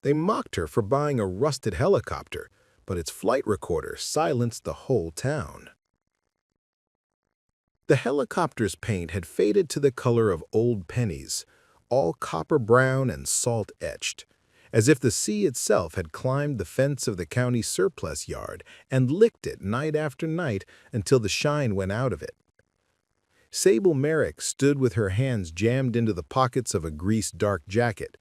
They mocked her for buying a rusted helicopter, but its flight recorder silenced the whole town. The helicopter's paint had faded to the color of old pennies, all copper brown and salt-etched, as if the sea itself had climbed the fence of the county surplus yard and licked it night after night until the shine went out of it. Sable Merrick stood with her hands jammed into the pockets of a greased dark jacket,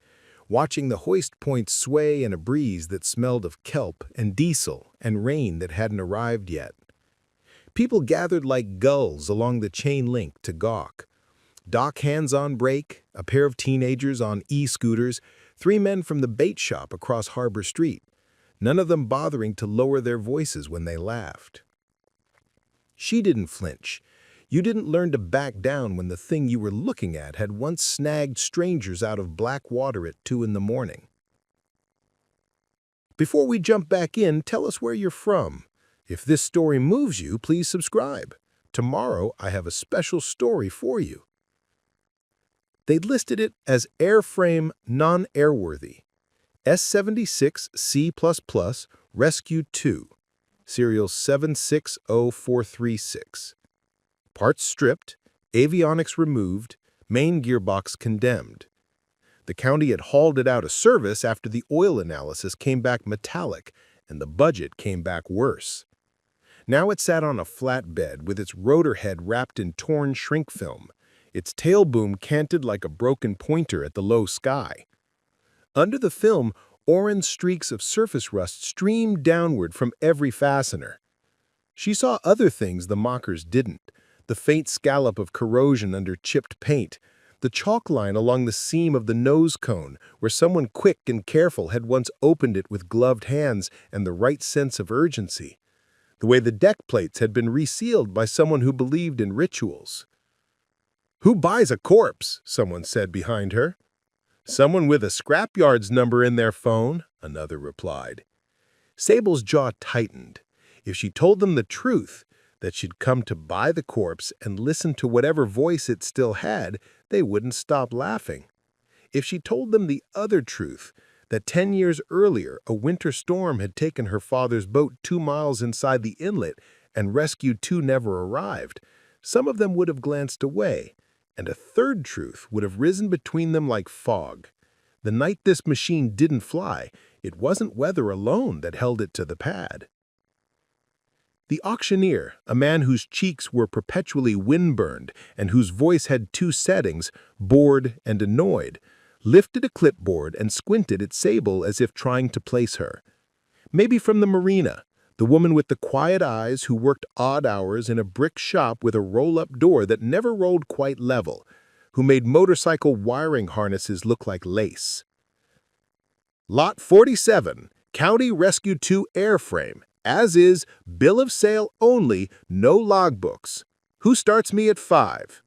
watching the hoist point sway in a breeze that smelled of kelp and diesel and rain that hadn't arrived yet. People gathered like gulls along the chain link to gawk. Doc hands on brake, a pair of teenagers on e-scooters, 3 men from the bait shop across Harbor Street, none of them bothering to lower their voices when they laughed. She didn't flinch. You didn't learn to back down when the thing you were looking at had once snagged strangers out of black water at 2 in the morning. Before we jump back in, tell us where you're from. If this story moves you, please subscribe. Tomorrow, I have a special story for you. They listed it as airframe non-airworthy. S76C++ Rescue 2, serial 760436. Parts stripped, avionics removed, main gearbox condemned. The county had hauled it out of service after the oil analysis came back metallic and the budget came back worse. Now it sat on a flat bed with its rotor head wrapped in torn shrink film, its tail boom canted like a broken pointer at the low sky. Under the film, orange streaks of surface rust streamed downward from every fastener. She saw other things the mockers didn't: the faint scallop of corrosion under chipped paint, the chalk line along the seam of the nose cone where someone quick and careful had once opened it with gloved hands and the right sense of urgency, the way the deck plates had been resealed by someone who believed in rituals. "Who buys a corpse?" someone said behind her. "Someone with a scrapyard's number in their phone," another replied. Sable's jaw tightened. If she told them the truth, that she'd come to buy the corpse and listen to whatever voice it still had, they wouldn't stop laughing. If she told them the other truth, that 10 years earlier a winter storm had taken her father's boat 2 miles inside the inlet and Rescue 2 never arrived, some of them would have glanced away, and a third truth would have risen between them like fog. The night this machine didn't fly, it wasn't weather alone that held it to the pad. The auctioneer, a man whose cheeks were perpetually windburned and whose voice had 2 settings, bored and annoyed, lifted a clipboard and squinted at Sable as if trying to place her. Maybe from the marina, the woman with the quiet eyes who worked odd hours in a brick shop with a roll-up door that never rolled quite level, who made motorcycle wiring harnesses look like lace. Lot 47, County Rescue 2 airframe, as is, bill of sale only, no logbooks. Who starts me at 5?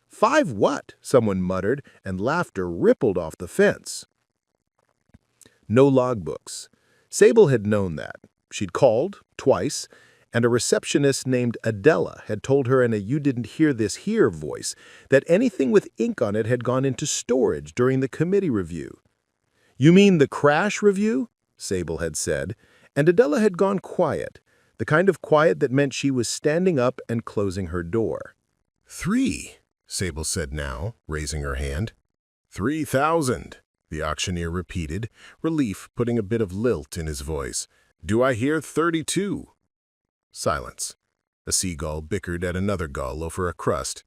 5 what? Someone muttered, and laughter rippled off the fence. No logbooks. Sable had known that. She'd called, twice, and a receptionist named Adela had told her in a you-didn't-hear-this-here voice that anything with ink on it had gone into storage during the committee review. "You mean the crash review?" Sable had said, and Adela had gone quiet, the kind of quiet that meant she was standing up and closing her door. 3, Sable said now, raising her hand. 3,000, the auctioneer repeated, relief putting a bit of lilt in his voice. "Do I hear 32? Silence. A seagull bickered at another gull over a crust.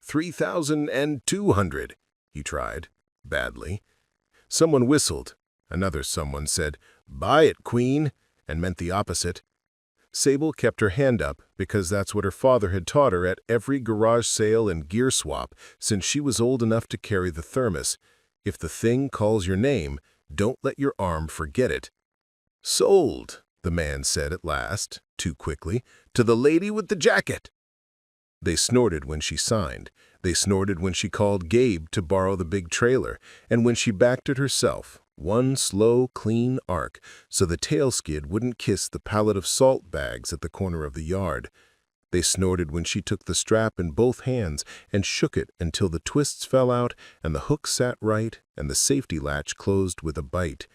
3,200, he tried, badly. Someone whistled. Another someone said, "Buy it, Queen," and meant the opposite. Sable kept her hand up because that's what her father had taught her at every garage sale and gear swap since she was old enough to carry the thermos. If the thing calls your name, don't let your arm forget it. "Sold," the man said at last, too quickly, "to the lady with the jacket." They snorted when she signed. They snorted when she called Gabe to borrow the big trailer, and when she backed it herself, one slow, clean arc, so the tail skid wouldn't kiss the pallet of salt bags at the corner of the yard. They snorted when she took the strap in both hands and shook it until the twists fell out and the hook sat right and the safety latch closed with a bite.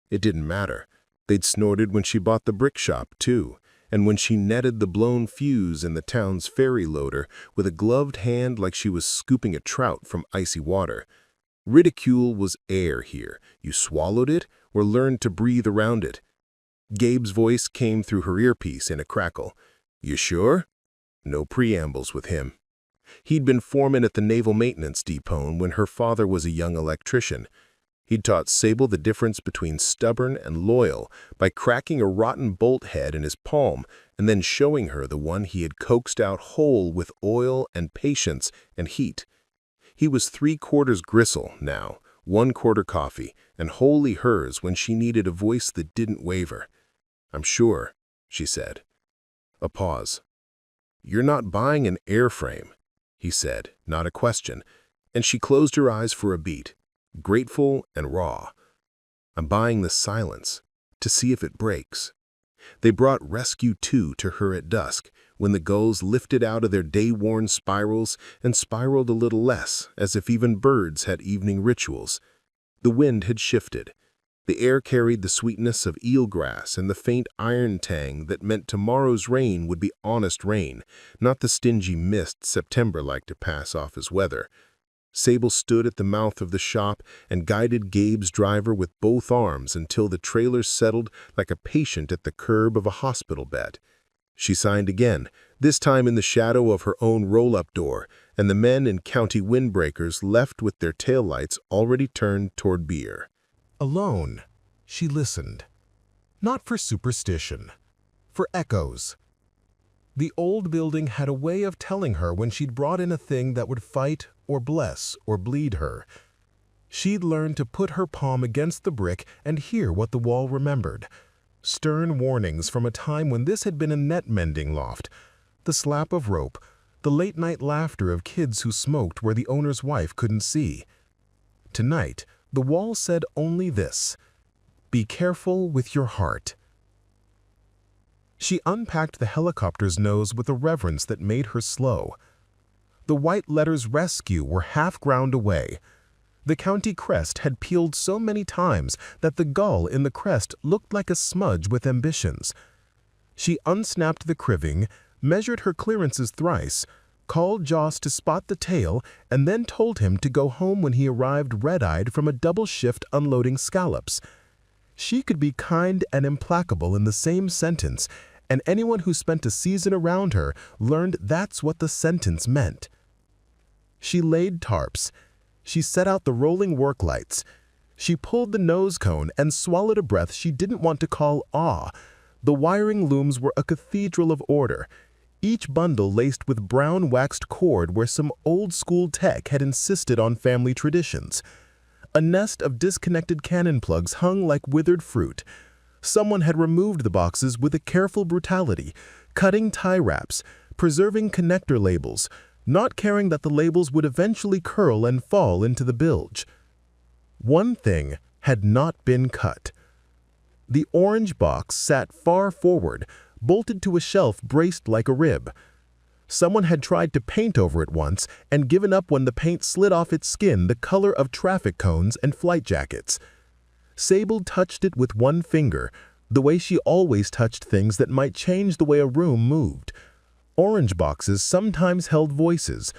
It didn't matter. They'd snorted when she bought the brick shop, too, and when she netted the blown fuse in the town's ferry loader with a gloved hand like she was scooping a trout from icy water. Ridicule was air here. You swallowed it or learned to breathe around it. Gabe's voice came through her earpiece in a crackle. "You sure?" No preambles with him. He'd been foreman at the Naval Maintenance Depot when her father was a young electrician. He'd taught Sable the difference between stubborn and loyal by cracking a rotten bolt head in his palm and then showing her the one he had coaxed out whole with oil and patience and heat. He was 3/4 gristle now, 1/4 coffee, and wholly hers when she needed a voice that didn't waver. "I'm sure," she said. A pause. "You're not buying an airframe," he said, not a question, and she closed her eyes for a beat, grateful and raw. "I'm buying the silence, to see if it breaks." They brought Rescue 2 to her at dusk, when the gulls lifted out of their day-worn spirals and spiraled a little less, as if even birds had evening rituals. The wind had shifted. The air carried the sweetness of eelgrass and the faint iron tang that meant tomorrow's rain would be honest rain, not the stingy mist September liked to pass off as weather. Sable stood at the mouth of the shop and guided Gabe's driver with both arms until the trailer settled like a patient at the curb of a hospital bed. She signed again, this time in the shadow of her own roll-up door, and the men in county windbreakers left with their taillights already turned toward beer. Alone, she listened. Not for superstition, for echoes. The old building had a way of telling her when she'd brought in a thing that would fight or bless or bleed her. She'd learned to put her palm against the brick and hear what the wall remembered. Stern warnings from a time when this had been a net-mending loft. The slap of rope, the late-night laughter of kids who smoked where the owner's wife couldn't see. Tonight, the wall said only this: "Be careful with your heart." She unpacked the helicopter's nose with a reverence that made her slow. The white letters Rescue were half ground away. The county crest had peeled so many times that the gull in the crest looked like a smudge with ambitions. She unsnapped the criving, measured her clearances thrice, called Joss to spot the tail, and then told him to go home when he arrived red-eyed from a double shift unloading scallops. She could be kind and implacable in the same sentence, and anyone who spent a season around her learned that's what the sentence meant. She laid tarps. She set out the rolling work lights. She pulled the nose cone and swallowed a breath she didn't want to call awe. The wiring looms were a cathedral of order, each bundle laced with brown waxed cord where some old-school tech had insisted on family traditions. A nest of disconnected cannon plugs hung like withered fruit. Someone had removed the boxes with a careful brutality, cutting tie wraps, preserving connector labels, not caring that the labels would eventually curl and fall into the bilge. One thing had not been cut. The orange box sat far forward, bolted to a shelf braced like a rib. Someone had tried to paint over it once and given up when the paint slid off its skin the color of traffic cones and flight jackets. Sable touched it with one finger, the way she always touched things that might change the way a room moved. Orange boxes sometimes held voices.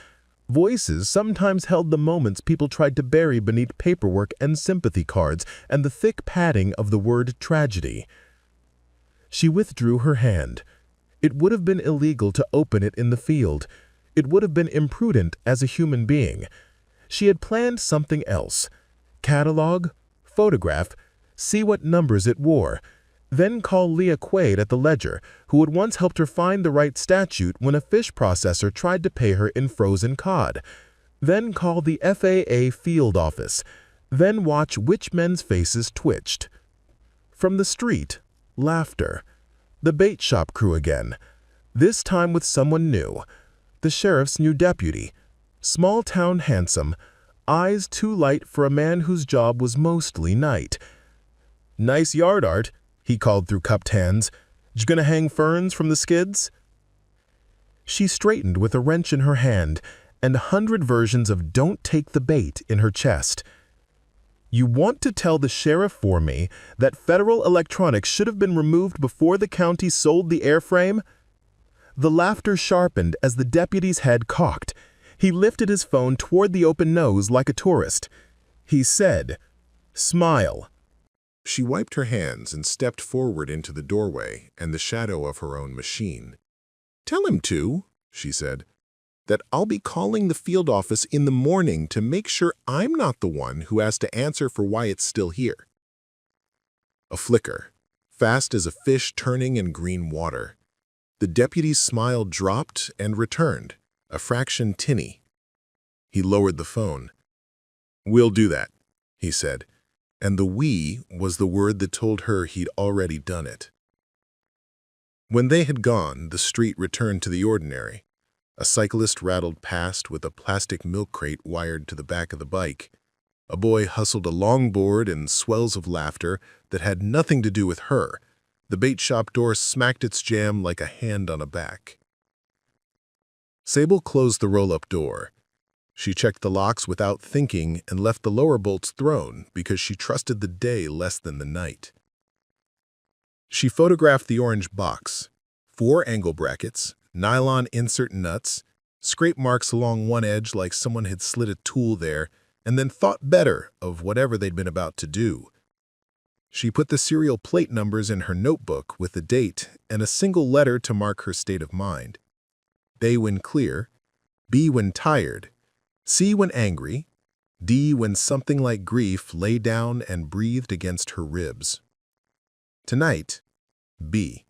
Voices sometimes held the moments people tried to bury beneath paperwork and sympathy cards and the thick padding of the word tragedy. She withdrew her hand. It would have been illegal to open it in the field. It would have been imprudent as a human being. She had planned something else. Catalog, photograph, see what numbers it wore, then call Leah Quaid at the Ledger, who had once helped her find the right statute when a fish processor tried to pay her in frozen cod. Then call the FAA field office. Then watch which men's faces twitched. From the street, laughter. The bait shop crew again. This time with someone new. The sheriff's new deputy. Small-town handsome. Eyes too light for a man whose job was mostly night. "Nice yard art," he called through cupped hands. "You gonna hang ferns from the skids?" She straightened with a wrench in her hand and 100 versions of "don't take the bait" in her chest. You want to tell the sheriff for me that Federal Electronics should have been removed before the county sold the airframe? The laughter sharpened as the deputy's head cocked. He lifted his phone toward the open nose like a tourist. He said, "Smile." She wiped her hands and stepped forward into the doorway and the shadow of her own machine. "Tell him to," she said, "that I'll be calling the field office in the morning to make sure I'm not the one who has to answer for why it's still here." A flicker, fast as a fish turning in green water. The deputy's smile dropped and returned, a fraction tinny. He lowered the phone. "We'll do that," he said, and the "we" was the word that told her he'd already done it. When they had gone, the street returned to the ordinary. A cyclist rattled past with a plastic milk crate wired to the back of the bike. A boy hustled a longboard in swells of laughter that had nothing to do with her. The bait shop door smacked its jamb like a hand on a back. Sable closed the roll-up door. She checked the locks without thinking and left the lower bolts thrown because she trusted the day less than the night. She photographed the orange box. 4 angle brackets, nylon insert nuts, scrape marks along one edge like someone had slid a tool there, and then thought better of whatever they'd been about to do. She put the serial plate numbers in her notebook with the date and a single letter to mark her state of mind. A when clear, B when tired, C when angry, D when something like grief lay down and breathed against her ribs. Tonight, B.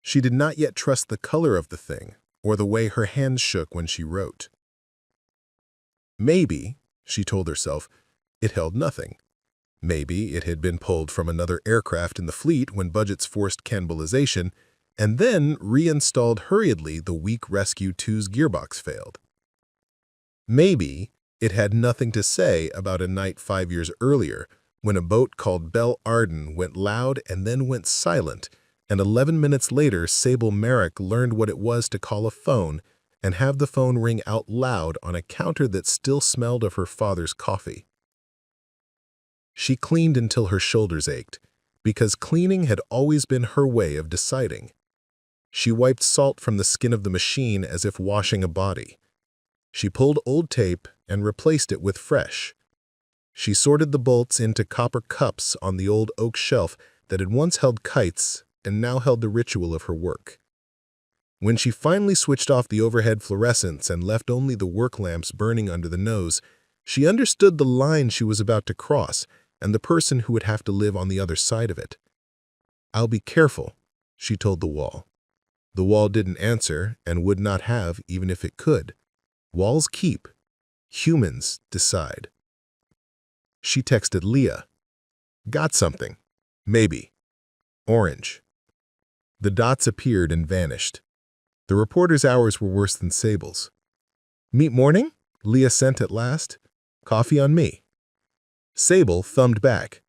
She did not yet trust the color of the thing or the way her hands shook when she wrote. Maybe, she told herself, it held nothing. Maybe it had been pulled from another aircraft in the fleet when budgets forced cannibalization, and then reinstalled hurriedly the week Rescue 2's gearbox failed. Maybe it had nothing to say about a night 5 years earlier when a boat called Belle Arden went loud and then went silent, and 11 minutes later Sable Merrick learned what it was to call a phone and have the phone ring out loud on a counter that still smelled of her father's coffee. She cleaned until her shoulders ached, because cleaning had always been her way of deciding. She wiped salt from the skin of the machine as if washing a body. She pulled old tape and replaced it with fresh. She sorted the bolts into copper cups on the old oak shelf that had once held kites and now held the ritual of her work. When she finally switched off the overhead fluorescents and left only the work lamps burning under the nose, she understood the line she was about to cross and the person who would have to live on the other side of it. "I'll be careful," she told the wall. The wall didn't answer and would not have even if it could. Walls keep. Humans decide. She texted Leah. "Got something. Maybe. Orange." The dots appeared and vanished. The reporter's hours were worse than Sable's. "Meet morning?" Leah sent at last. "Coffee on me." Sable thumbed back.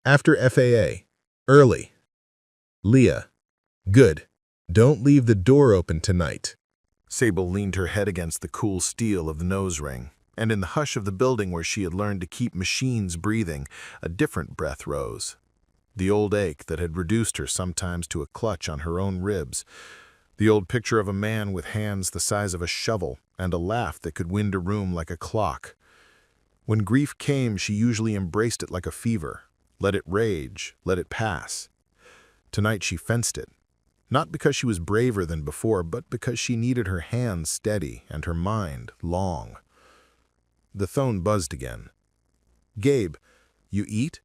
"After FAA. Early." Leah. "Good. Don't leave the door open tonight." Sable leaned her head against the cool steel of the nose ring, and in the hush of the building where she had learned to keep machines breathing, a different breath rose. The old ache that had reduced her sometimes to a clutch on her own ribs. The old picture of a man with hands the size of a shovel and a laugh that could wind a room like a clock. When grief came, she usually embraced it like a fever. Let it rage, let it pass. Tonight she fenced it. Not because she was braver than before, but because she needed her hands steady and her mind long. The phone buzzed again. "Gabe, you eat?"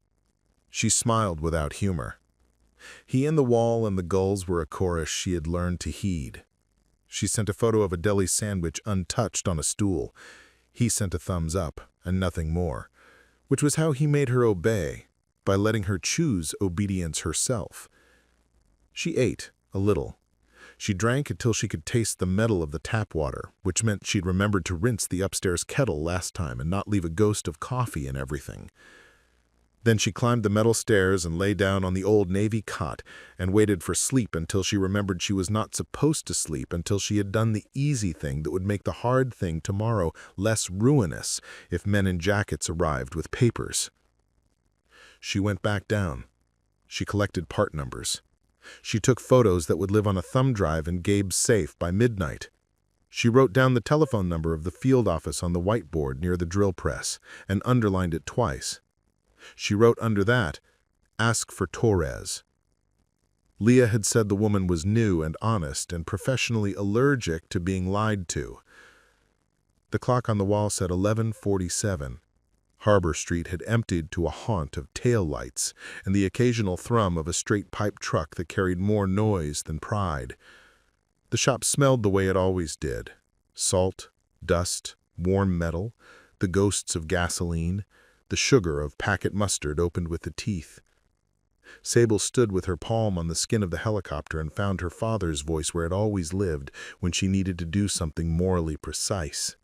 She smiled without humor. He and the wall and the gulls were a chorus she had learned to heed. She sent a photo of a deli sandwich untouched on a stool. He sent a thumbs up and nothing more, which was how he made her obey, by letting her choose obedience herself. She ate a little. She drank until she could taste the metal of the tap water, which meant she'd remembered to rinse the upstairs kettle last time and not leave a ghost of coffee in everything. Then she climbed the metal stairs and lay down on the old Navy cot and waited for sleep until she remembered she was not supposed to sleep until she had done the easy thing that would make the hard thing tomorrow less ruinous if men in jackets arrived with papers. She went back down. She collected part numbers. She took photos that would live on a thumb drive in Gabe's safe by midnight. She wrote down the telephone number of the field office on the whiteboard near the drill press and underlined it twice. She wrote under that, "Ask for Torres." Leah had said the woman was new and honest and professionally allergic to being lied to. The clock on the wall said 11:47. Harbor Street had emptied to a haunt of tail lights and the occasional thrum of a straight-pipe truck that carried more noise than pride. The shop smelled the way it always did: salt, dust, warm metal, the ghosts of gasoline, the sugar of packet mustard opened with the teeth. Sable stood with her palm on the skin of the helicopter and found her father's voice where it always lived when she needed to do something morally precise.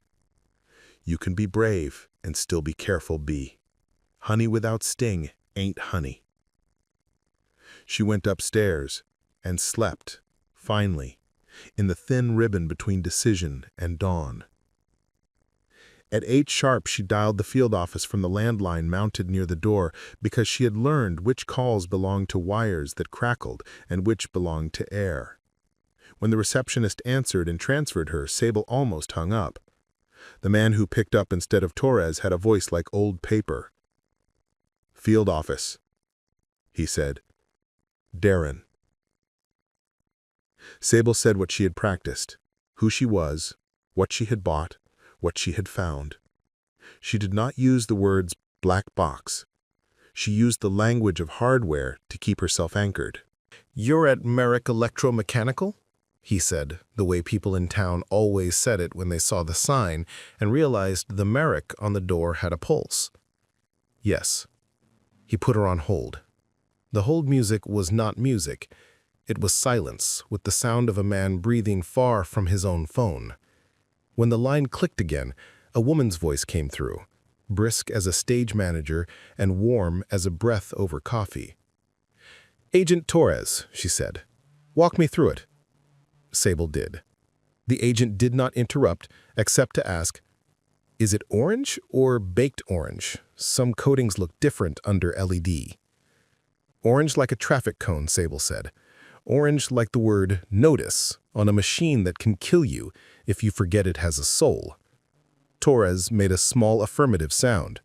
"You can be brave and still be careful, B. Honey without sting ain't honey." She went upstairs and slept, finally, in the thin ribbon between decision and dawn. At 8 sharp, she dialed the field office from the landline mounted near the door because she had learned which calls belonged to wires that crackled and which belonged to air. When the receptionist answered and transferred her, Sable almost hung up. The man who picked up instead of Torres had a voice like old paper. "Field office," he said. "Darren." Sable said what she had practiced, who she was, what she had bought, what she had found. She did not use the words black box. She used the language of hardware to keep herself anchored. "You're at Merrick Electromechanical?" he said, the way people in town always said it when they saw the sign and realized the Merrick on the door had a pulse. "Yes." He put her on hold. The hold music was not music. It was silence, with the sound of a man breathing far from his own phone. When the line clicked again, a woman's voice came through, brisk as a stage manager and warm as a breath over coffee. "Agent Torres," she said. "Walk me through it." Sable did. The agent did not interrupt, except to ask, "Is it orange or baked orange? Some coatings look different under LED." "Orange like a traffic cone," Sable said. "Orange like the word notice on a machine that can kill you if you forget it has a soul." Torres made a small affirmative sound.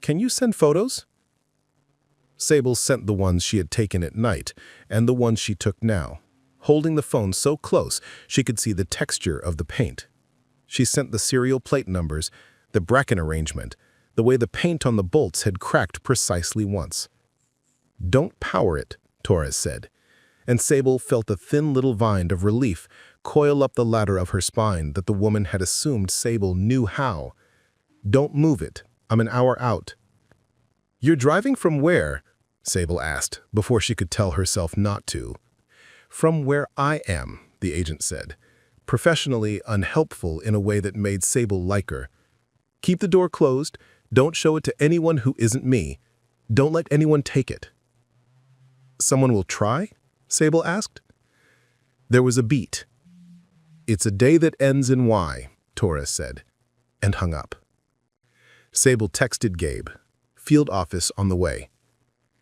"Can you send photos?" Sable sent the ones she had taken at night and the ones she took now, holding the phone so close she could see the texture of the paint. She sent the serial plate numbers, the bracket arrangement, the way the paint on the bolts had cracked precisely once. "Don't power it," Torres said, and Sable felt a thin little vine of relief coil up the ladder of her spine that the woman had assumed Sable knew how. "Don't move it. I'm an hour out." "You're driving from where?" Sable asked, before she could tell herself not to. "From where I am," the agent said, professionally unhelpful in a way that made Sable like her. "Keep the door closed. Don't show it to anyone who isn't me. Don't let anyone take it." "Someone will try?" Sable asked. There was a beat. "It's a day that ends in Y," Torres said, and hung up. Sable texted Gabe, "Field office on the way."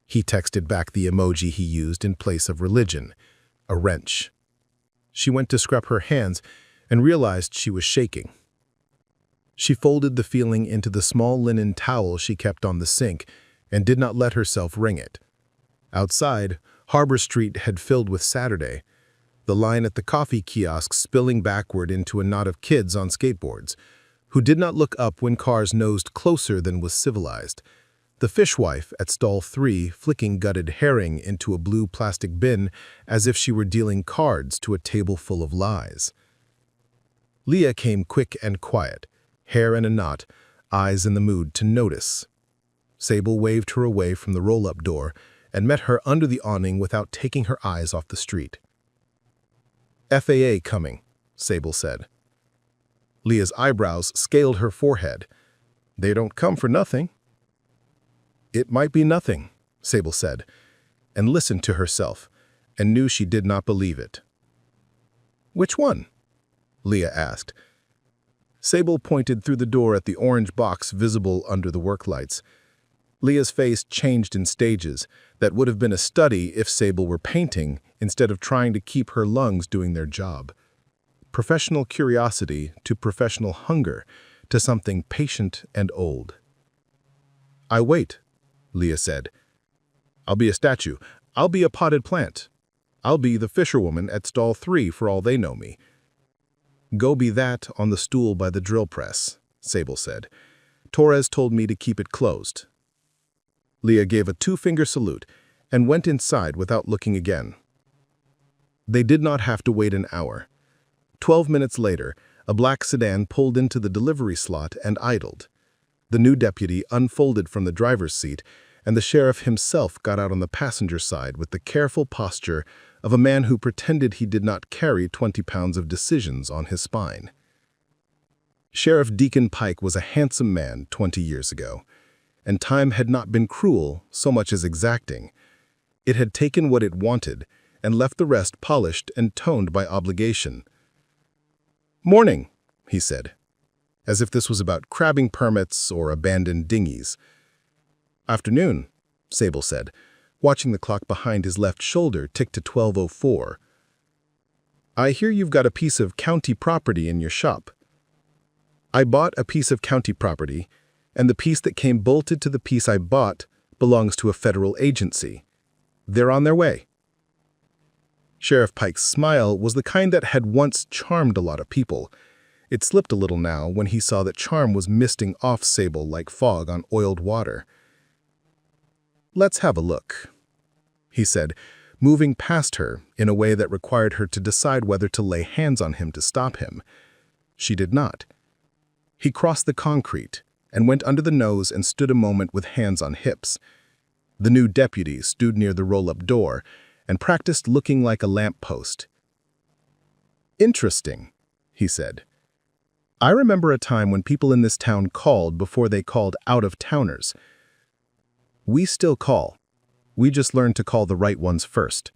He texted back the emoji he used in place of religion, a wrench. She went to scrub her hands and realized she was shaking. She folded the feeling into the small linen towel she kept on the sink and did not let herself wring it. Outside, Harbor Street had filled with Saturday, the line at the coffee kiosk spilling backward into a knot of kids on skateboards, who did not look up when cars nosed closer than was civilized, the fishwife at stall 3 flicking gutted herring into a blue plastic bin as if she were dealing cards to a table full of lies. Leah came quick and quiet, hair in a knot, eyes in the mood to notice. Sable waved her away from the roll-up door and met her under the awning without taking her eyes off the street. "FAA coming," Sable said. Leah's eyebrows scaled her forehead. "They don't come for nothing." It might be nothing, Sable said, and listened to herself, and knew she did not believe it. Which one? Leah asked. Sable pointed through the door at the orange box visible under the work lights. Leah's face changed in stages that would have been a study if Sable were painting instead of trying to keep her lungs doing their job. Professional curiosity to professional hunger to something patient and old. I wait, Leah said. I'll be a statue. I'll be a potted plant. I'll be the fisherwoman at stall 3 for all they know me. Go be that on the stool by the drill press, Sable said. Torres told me to keep it closed. Leah gave a 2-finger salute and went inside without looking again. They did not have to wait an hour. 12 minutes later, a black sedan pulled into the delivery slot and idled. The new deputy unfolded from the driver's seat, and the sheriff himself got out on the passenger side with the careful posture of a man who pretended he did not carry 20 pounds of decisions on his spine. Sheriff Deacon Pike was a handsome man 20 years ago, and time had not been cruel so much as exacting. It had taken what it wanted and left the rest polished and toned by obligation. "Morning," he said, as if this was about crabbing permits or abandoned dinghies. "Afternoon," Sable said, watching the clock behind his left shoulder tick to 12:04. "I hear you've got a piece of county property in your shop." "I bought a piece of county property, and the piece that came bolted to the piece I bought belongs to a federal agency. They're on their way." Sheriff Pike's smile was the kind that had once charmed a lot of people. It slipped a little now when he saw that charm was misting off Sable like fog on oiled water. "Let's have a look," he said, moving past her in a way that required her to decide whether to lay hands on him to stop him. She did not. He crossed the concrete and went under the nose and stood a moment with hands on hips. The new deputy stood near the roll-up door and practiced looking like a lamppost. "Interesting," he said. "I remember a time when people in this town called before they called out-of-towners. We still call. We just learned to call the right ones first."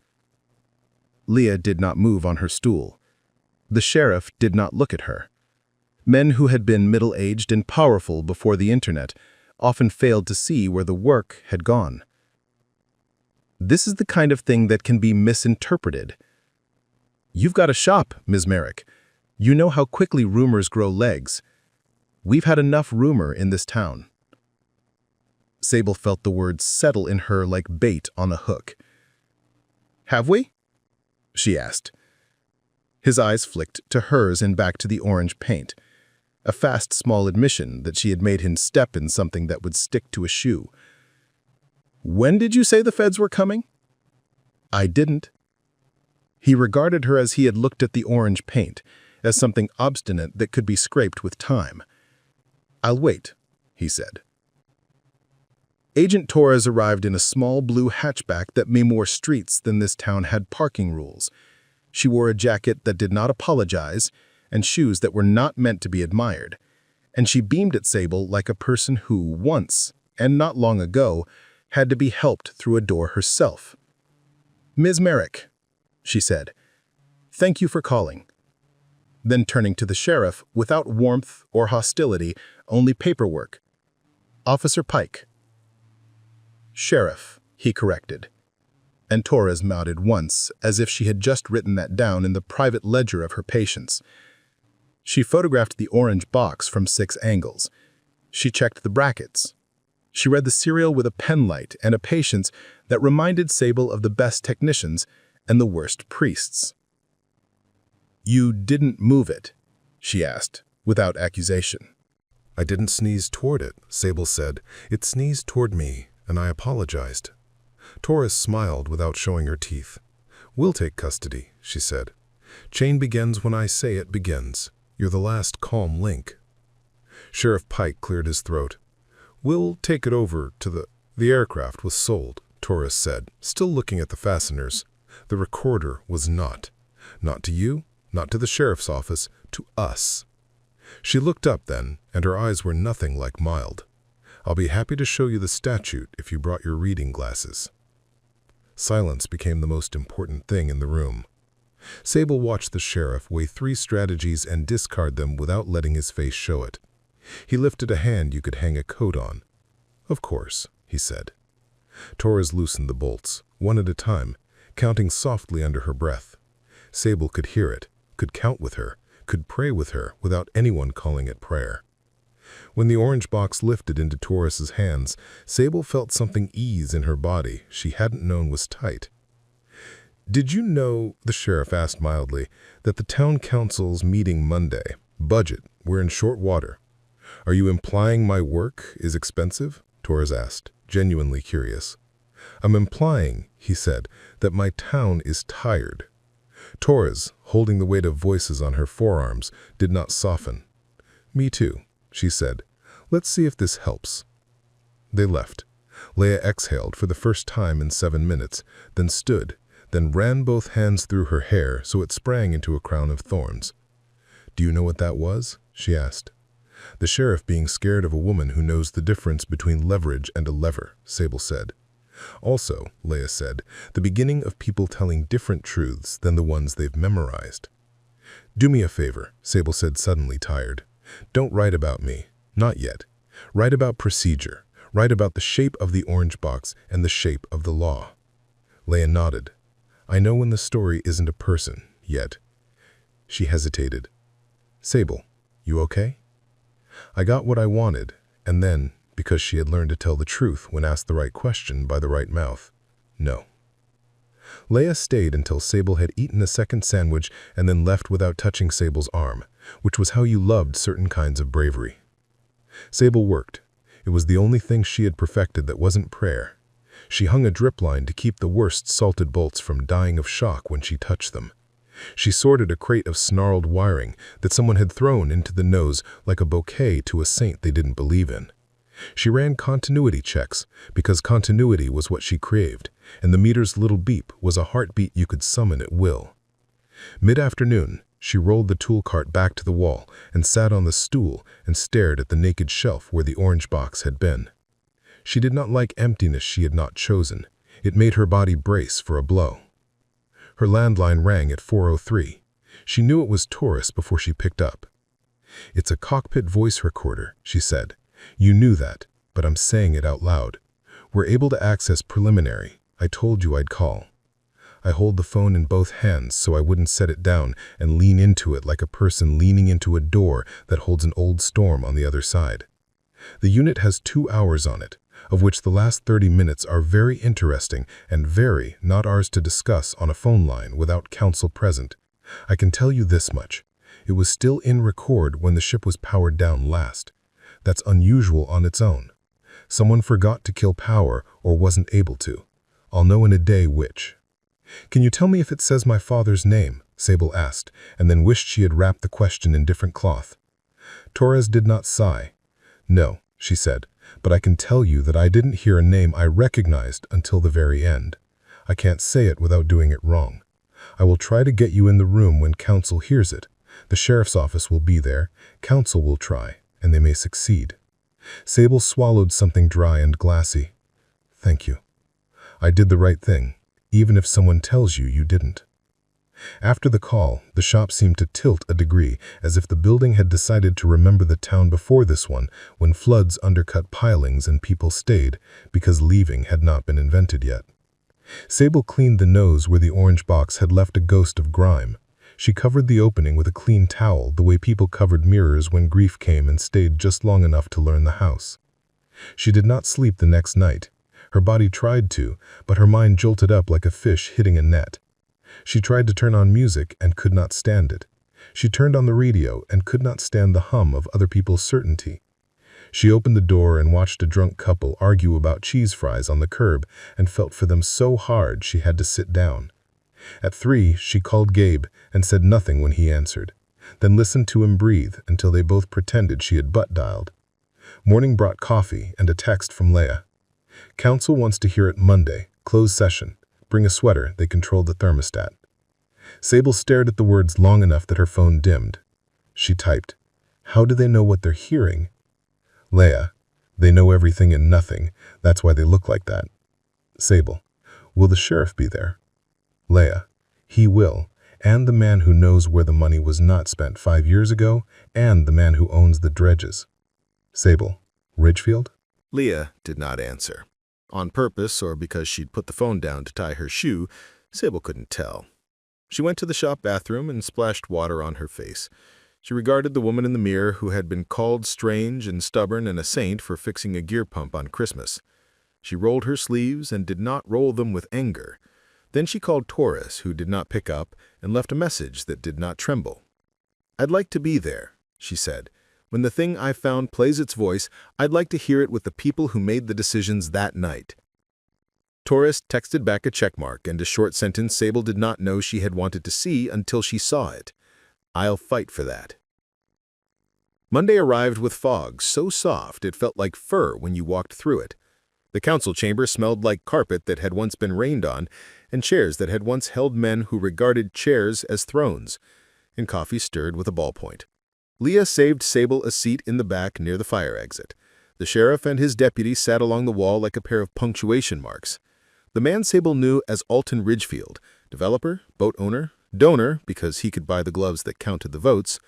Leah did not move on her stool. The sheriff did not look at her. Men who had been middle-aged and powerful before the internet often failed to see where the work had gone. This is the kind of thing that can be misinterpreted. "You've got a shop, Ms. Merrick. You know how quickly rumors grow legs. We've had enough rumor in this town." Sable felt the words settle in her like bait on a hook. "Have we?" she asked. His eyes flicked to hers and back to the orange paint, a fast, small admission that she had made him step in something that would stick to a shoe. "When did you say the feds were coming?" "I didn't." He regarded her as he had looked at the orange paint, as something obstinate that could be scraped with time. "I'll wait," he said. Agent Torres arrived in a small blue hatchback that made more streets than this town had parking rules. She wore a jacket that did not apologize and shoes that were not meant to be admired, and she beamed at Sable like a person who once, and not long ago, had to be helped through a door herself. "Ms. Merrick," she said, "thank you for calling." Then turning to the sheriff, without warmth or hostility, only paperwork. "Officer Pike." "Sheriff," he corrected, and Torres nodded once, as if she had just written that down in the private ledger of her patients. She photographed the orange box from 6 angles. She checked the brackets. She read the serial with a penlight and a patience that reminded Sable of the best technicians and the worst priests. "You didn't move it?" she asked, without accusation. "I didn't sneeze toward it," Sable said. "It sneezed toward me, and I apologized." Torres smiled without showing her teeth. "We'll take custody," she said. "Chain begins when I say it begins. You're the last calm link." Sheriff Pike cleared his throat. "We'll take it over to the aircraft was sold," Torres said, still looking at the fasteners. "The recorder was not. Not to you, not to the sheriff's office, to us." She looked up then, and her eyes were nothing like mild. I'll be happy to show you the statute if you brought your reading glasses." Silence became the most important thing in the room. Sable watched the sheriff weigh 3 strategies and discard them without letting his face show it. He lifted a hand you could hang a coat on. "Of course," he said. Torres loosened the bolts, one at a time, counting softly under her breath. Sable could hear it, could count with her, could pray with her without anyone calling it prayer. When the orange box lifted into Torres's hands, Sable felt something ease in her body she hadn't known was tight. "Did you know," the sheriff asked mildly, "that the town council's meeting Monday? Budget, we're in short water." "Are you implying my work is expensive?" Torres asked, genuinely curious. "I'm implying," he said, "that my town is tired." Torres, holding the weight of voices on her forearms, did not soften. "Me too," she said. "Let's see if this helps." They left. Leia exhaled for the first time in 7 minutes, then stood, then ran both hands through her hair so it sprang into a crown of thorns. "Do you know what that was?" she asked. "The sheriff being scared of a woman who knows the difference between leverage and a lever," Sable said. "Also," Leia said, "the beginning of people telling different truths than the ones they've memorized." "Do me a favor," Sable said, suddenly tired. "Don't write about me. Not yet. Write about procedure. Write about the shape of the orange box and the shape of the law." Leia nodded. "I know when the story isn't a person, yet." She hesitated. "Sable, you okay?" "I got what I wanted," and then, because she had learned to tell the truth when asked the right question by the right mouth, "No." Leia stayed until Sable had eaten a second sandwich and then left without touching Sable's arm, which was how you loved certain kinds of bravery. Sable worked. It was the only thing she had perfected that wasn't prayer. She hung a drip line to keep the worst salted bolts from dying of shock when she touched them. She sorted a crate of snarled wiring that someone had thrown into the nose like a bouquet to a saint they didn't believe in. She ran continuity checks because continuity was what she craved, and the meter's little beep was a heartbeat you could summon at will. Mid-afternoon, she rolled the tool cart back to the wall and sat on the stool and stared at the naked shelf where the orange box had been. She did not like emptiness she had not chosen. It made her body brace for a blow. Her landline rang at 4:03. She knew it was Torres before she picked up. "It's a cockpit voice recorder," she said. "You knew that, but I'm saying it out loud. We're able to access preliminary. I told you I'd call." I hold the phone in both hands so I wouldn't set it down and lean into it like a person leaning into a door that holds an old storm on the other side. The unit has 2 hours on it, of which the last 30 minutes are very interesting and very not ours to discuss on a phone line without counsel present. I can tell you this much. It was still in record when the ship was powered down last. That's unusual on its own. Someone forgot to kill power or wasn't able to. I'll know in a day which. "Can you tell me if it says my father's name?" Sable asked, and then wished she had wrapped the question in different cloth. Torres did not sigh. "No," she said, "but I can tell you that I didn't hear a name I recognized until the very end. I can't say it without doing it wrong. I will try to get you in the room when counsel hears it. The sheriff's office will be there, counsel will try, and they may succeed." Sable swallowed something dry and glassy. "Thank you. I did the right thing, even if someone tells you you didn't." After the call, the shop seemed to tilt a degree, as if the building had decided to remember the town before this one, when floods undercut pilings and people stayed, because leaving had not been invented yet. Sable cleaned the nose where the orange box had left a ghost of grime. She covered the opening with a clean towel the way people covered mirrors when grief came and stayed just long enough to learn the house. She did not sleep the next night. Her body tried to, but her mind jolted up like a fish hitting a net. She tried to turn on music and could not stand it. She turned on the radio and could not stand the hum of other people's certainty. She opened the door and watched a drunk couple argue about cheese fries on the curb and felt for them so hard she had to sit down. At 3, she called Gabe and said nothing when he answered, then listened to him breathe until they both pretended she had butt dialed. Morning brought coffee and a text from Leia. "Council wants to hear it Monday, closed session. Bring a sweater," they controlled the thermostat. Sable stared at the words long enough that her phone dimmed. She typed, "How do they know what they're hearing?" "Leia, They know everything and nothing. That's why they look like that. Sable, will the sheriff be there? Leia, he will, and the man who knows where the money was not spent 5 years ago, and the man who owns the dredges. Sable, Ridgefield? Leah did not answer. On purpose or because she'd put the phone down to tie her shoe, Sable couldn't tell. She went to the shop bathroom and splashed water on her face. She regarded the woman in the mirror who had been called strange and stubborn and a saint for fixing a gear pump on Christmas. She rolled her sleeves and did not roll them with anger. Then she called Torres, who did not pick up, and left a message that did not tremble. "I'd like to be there," she said. "When the thing I found plays its voice, I'd like to hear it with the people who made the decisions that night." Torres texted back a checkmark and a short sentence Sable did not know she had wanted to see until she saw it. "I'll fight for that." Monday arrived with fog so soft it felt like fur when you walked through it. The council chamber smelled like carpet that had once been rained on, and chairs that had once held men who regarded chairs as thrones, and coffee stirred with a ballpoint. Leah saved Sable a seat in the back near the fire exit. The sheriff and his deputy sat along the wall like a pair of punctuation marks. The man Sable knew as Alton Ridgefield, developer, boat owner, donor, because he could buy the gloves that counted the votes,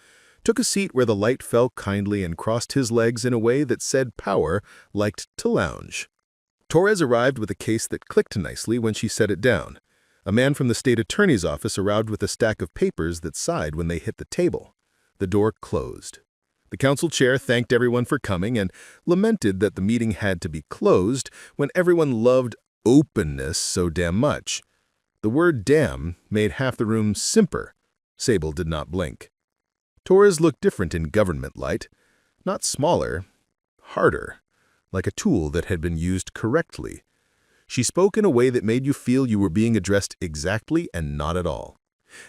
took a seat where the light fell kindly and crossed his legs in a way that said power liked to lounge. Torres arrived with a case that clicked nicely when she set it down. A man from the state attorney's office arrived with a stack of papers that sighed when they hit the table. The door closed. The council chair thanked everyone for coming and lamented that the meeting had to be closed when everyone loved openness so damn much. The word damn made half the room simper. Sable did not blink. Torres looked different in government light. Not smaller, harder, like a tool that had been used correctly. She spoke in a way that made you feel you were being addressed exactly and not at all.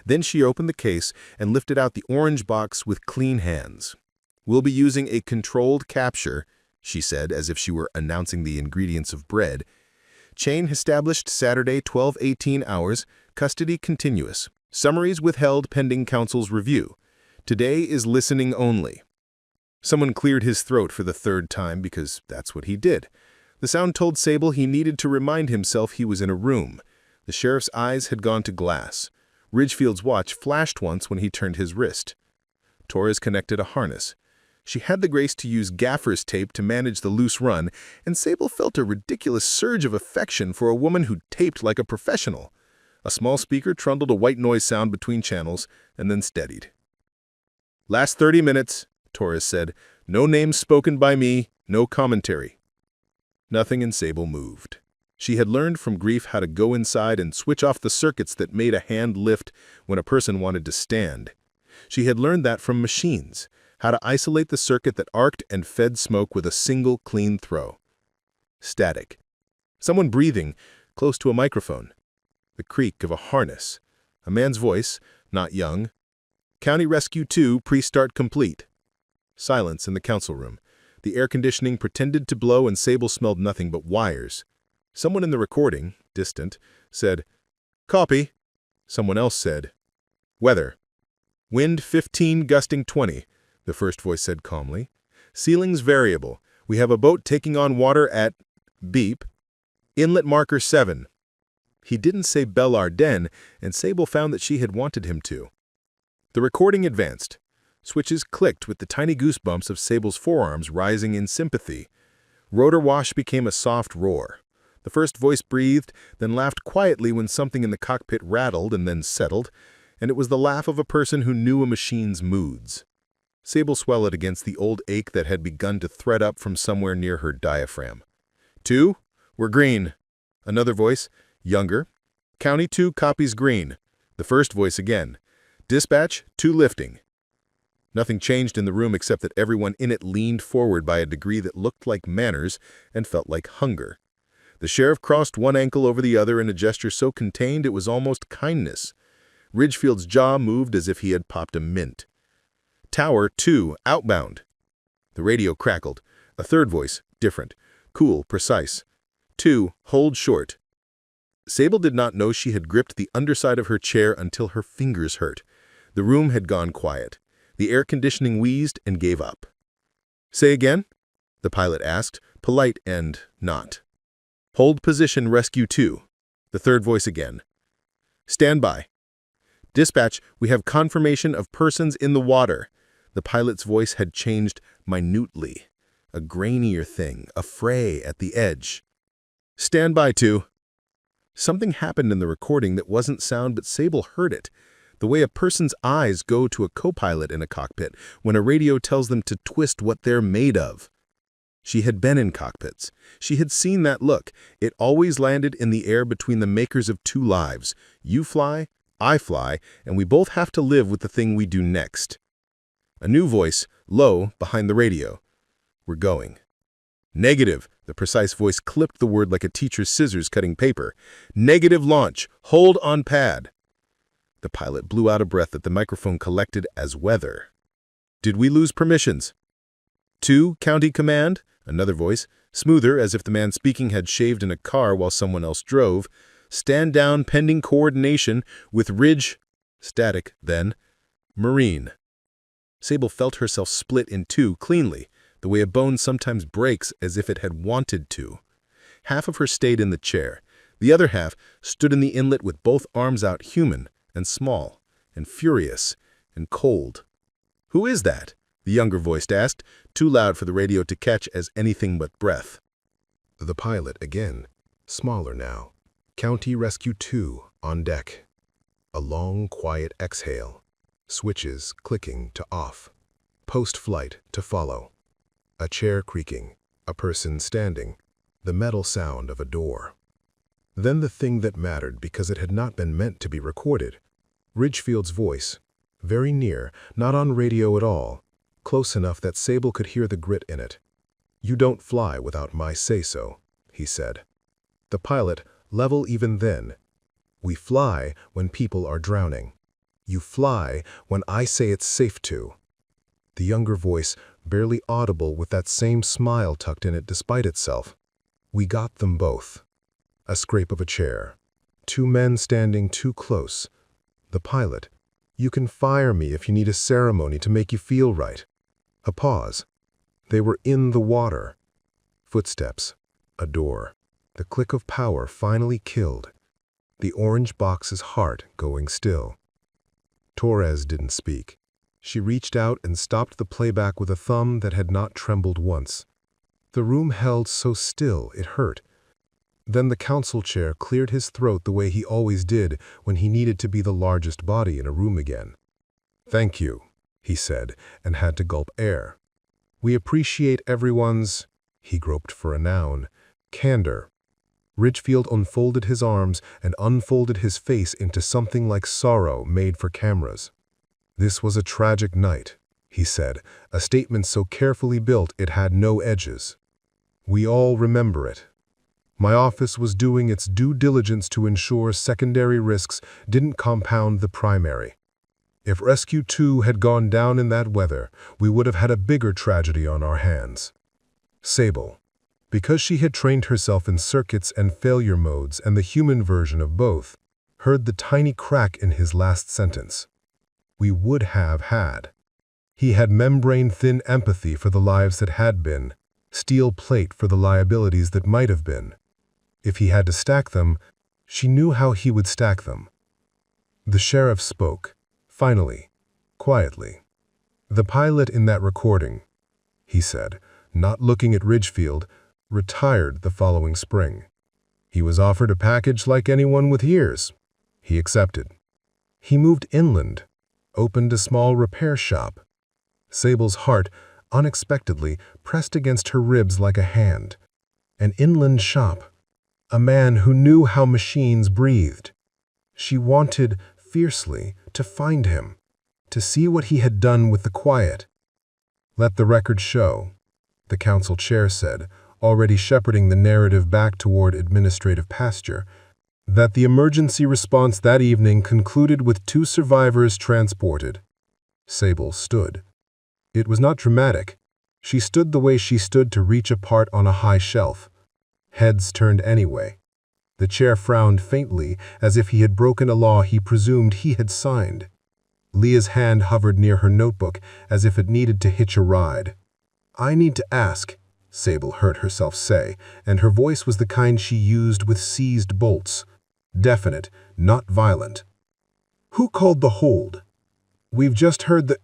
Then she opened the case and lifted out the orange box with clean hands. "We'll be using a controlled capture," she said as if she were announcing the ingredients of bread. "Chain established Saturday 12:18 hours, custody continuous. Summaries withheld pending council's review. Today is listening only." Someone cleared his throat for the third time because that's what he did. The sound told Sable he needed to remind himself he was in a room. The sheriff's eyes had gone to glass. Ridgefield's watch flashed once when he turned his wrist. Torres connected a harness. She had the grace to use gaffer's tape to manage the loose run, and Sable felt a ridiculous surge of affection for a woman who taped like a professional. A small speaker trundled a white noise sound between channels and then steadied. "Last 30 minutes, Torres said. "No names spoken by me, no commentary." Nothing in Sable moved. She had learned from grief how to go inside and switch off the circuits that made a hand lift when a person wanted to stand. She had learned that from machines, how to isolate the circuit that arced and fed smoke with a single clean throw. Static. Someone breathing, close to a microphone. The creak of a harness. A man's voice, not young. "County Rescue 2, pre-start complete." Silence in the council room. The air conditioning pretended to blow and Sable smelled nothing but wires. Someone in the recording, distant, said, "Copy." Someone else said, "Weather. Wind 15, gusting 20, the first voice said calmly. "Ceilings variable. We have a boat taking on water at beep. Inlet marker 7. He didn't say Belle Ardennes, and Sable found that she had wanted him to. The recording advanced. Switches clicked with the tiny goosebumps of Sable's forearms rising in sympathy. Rotor wash became a soft roar. The first voice breathed, then laughed quietly when something in the cockpit rattled and then settled, and it was the laugh of a person who knew a machine's moods. Sable swelled against the old ache that had begun to thread up from somewhere near her diaphragm. 2, we're green. Another voice, younger. County 2 copies green. The first voice again. Dispatch, 2 lifting. Nothing changed in the room except that everyone in it leaned forward by a degree that looked like manners and felt like hunger. The sheriff crossed one ankle over the other in a gesture so contained it was almost kindness. Ridgefield's jaw moved as if he had popped a mint. Tower 2, outbound. The radio crackled. A third voice, different, cool, precise. 2, hold short. Sable did not know she had gripped the underside of her chair until her fingers hurt. The room had gone quiet. The air conditioning wheezed and gave up. "Say again?" the pilot asked, polite and not. Hold position, Rescue 2. The third voice again. Stand by. Dispatch, we have confirmation of persons in the water. The pilot's voice had changed minutely. A grainier thing, a fray at the edge. Stand by, 2. Something happened in the recording that wasn't sound, but Sable heard it. The way a person's eyes go to a co-pilot in a cockpit when a radio tells them to twist what they're made of. She had been in cockpits. She had seen that look. It always landed in the air between the makers of two lives. You fly, I fly, and we both have to live with the thing we do next. A new voice, low, behind the radio. We're going. Negative. The precise voice clipped the word like a teacher's scissors cutting paper. Negative launch. Hold on pad. The pilot blew out a breath that the microphone collected as weather. Did we lose permissions? 2, County Command. Another voice, smoother as if the man speaking had shaved in a car while someone else drove. Stand down pending coordination with Ridge. Static, then. Marine. Sable felt herself split in two cleanly, the way a bone sometimes breaks as if it had wanted to. Half of her stayed in the chair. The other half stood in the inlet with both arms out, human and small and furious and cold. Who is that? The younger voice asked, too loud for the radio to catch as anything but breath. The pilot again, smaller now. County Rescue 2 on deck. A long, quiet exhale. Switches clicking to off. Post-flight to follow. A chair creaking. A person standing. The metal sound of a door. Then the thing that mattered because it had not been meant to be recorded. Ridgefield's voice. Very near, not on radio at all. Close enough that Sable could hear the grit in it. You don't fly without my say-so, he said. The pilot, level even then. We fly when people are drowning. You fly when I say it's safe to. The younger voice, barely audible with that same smile tucked in it despite itself. We got them both. A scrape of a chair. 2 men standing too close. The pilot. You can fire me if you need a ceremony to make you feel right. A pause. They were in the water. Footsteps. A door. The click of power finally killed. The orange box's heart going still. Torres didn't speak. She reached out and stopped the playback with a thumb that had not trembled once. The room held so still it hurt. Then the council chair cleared his throat the way he always did when he needed to be the largest body in a room again. Thank you, he said, and had to gulp air. We appreciate everyone's, he groped for a noun, candor. Ridgefield unfolded his arms and unfolded his face into something like sorrow made for cameras. This was a tragic night, he said, a statement so carefully built it had no edges. We all remember it. My office was doing its due diligence to ensure secondary risks didn't compound the primary. If Rescue 2 had gone down in that weather, we would have had a bigger tragedy on our hands. Sable, because she had trained herself in circuits and failure modes and the human version of both, heard the tiny crack in his last sentence. We would have had. He had membrane-thin empathy for the lives that had been, steel plate for the liabilities that might have been. If he had to stack them, she knew how he would stack them. The sheriff spoke, finally, quietly. The pilot in that recording, he said, not looking at Ridgefield, retired the following spring. He was offered a package like anyone with ears. He accepted. He moved inland, opened a small repair shop. Sable's heart, unexpectedly, pressed against her ribs like a hand. An inland shop. A man who knew how machines breathed. She wanted, fiercely, to find him, to see what he had done with the quiet. Let the record show, the council chair said, already shepherding the narrative back toward administrative pasture, that the emergency response that evening concluded with 2 survivors transported. Sable stood. It was not dramatic. She stood the way she stood to reach apart on a high shelf. Heads turned anyway. The chair frowned faintly, as if he had broken a law he presumed he had signed. Leah's hand hovered near her notebook, as if it needed to hitch a ride. I need to ask, Sable heard herself say, and her voice was the kind she used with seized bolts. Definite, not violent. Who called the hold? We've just heard the...